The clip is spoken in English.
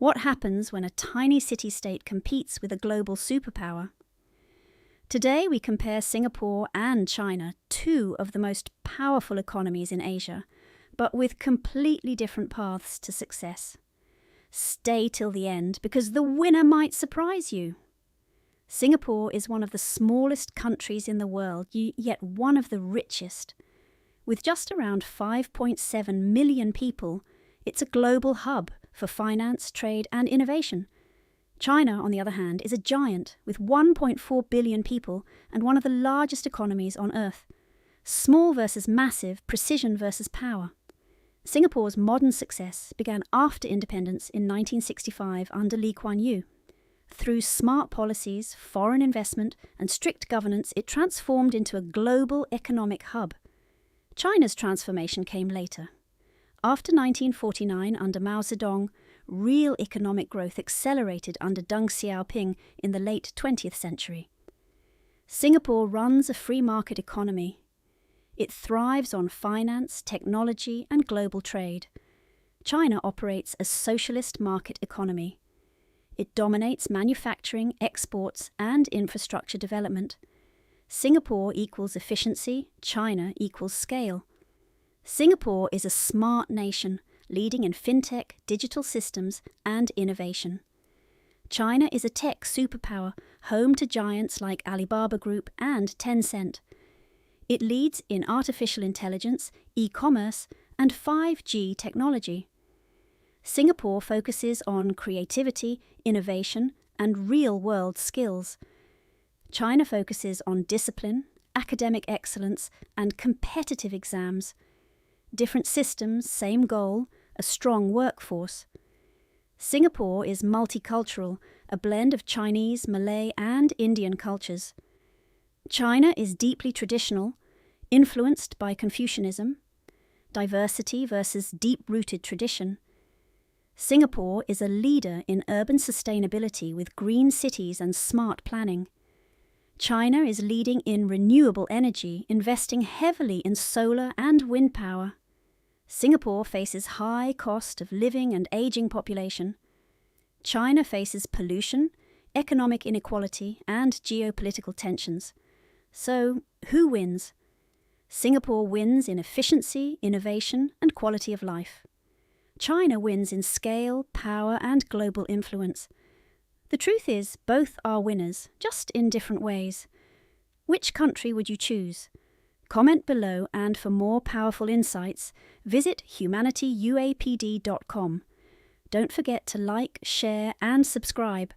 What happens when a tiny city-state competes with a global superpower? Today we compare Singapore and China, two of the most powerful economies in Asia, but with completely different paths to success. Stay till the end because the winner might surprise you. Singapore is one of the smallest countries in the world, yet one of the richest. With just around 5.7 million people, it's a global hub for finance, trade and innovation. China, on the other hand, is a giant with 1.4 billion people and one of the largest economies on Earth. Small versus massive, precision versus power. Singapore's modern success began after independence in 1965 under Lee Kuan Yew. Through smart policies, foreign investment and strict governance, it transformed into a global economic hub. China's transformation came later. After 1949 under Mao Zedong, real economic growth accelerated under Deng Xiaoping in the late 20th century. Singapore runs a free market economy. It thrives on finance, technology and global trade. China operates a socialist market economy. It dominates manufacturing, exports and infrastructure development. Singapore equals efficiency, China equals scale. Singapore is a smart nation, leading in fintech, digital systems and innovation. China is a tech superpower, home to giants like Alibaba Group and Tencent. It leads in artificial intelligence, e-commerce and 5G technology. Singapore focuses on creativity, innovation and real-world skills. China focuses on discipline, academic excellence and competitive exams. Different systems, same goal, a strong workforce. Singapore is multicultural, a blend of Chinese, Malay and Indian cultures. China is deeply traditional, influenced by Confucianism, diversity versus deep-rooted tradition. Singapore is a leader in urban sustainability with green cities and smart planning. China is leading in renewable energy, investing heavily in solar and wind power. Singapore faces high cost of living and aging population. China faces pollution, economic inequality and geopolitical tensions. So, who wins? Singapore wins in efficiency, innovation and quality of life. China wins in scale, power and global influence. The truth is, both are winners, just in different ways. Which country would you choose? Comment below, and for more powerful insights, visit HUMANITYUAPD.com. Don't forget to like, share and subscribe.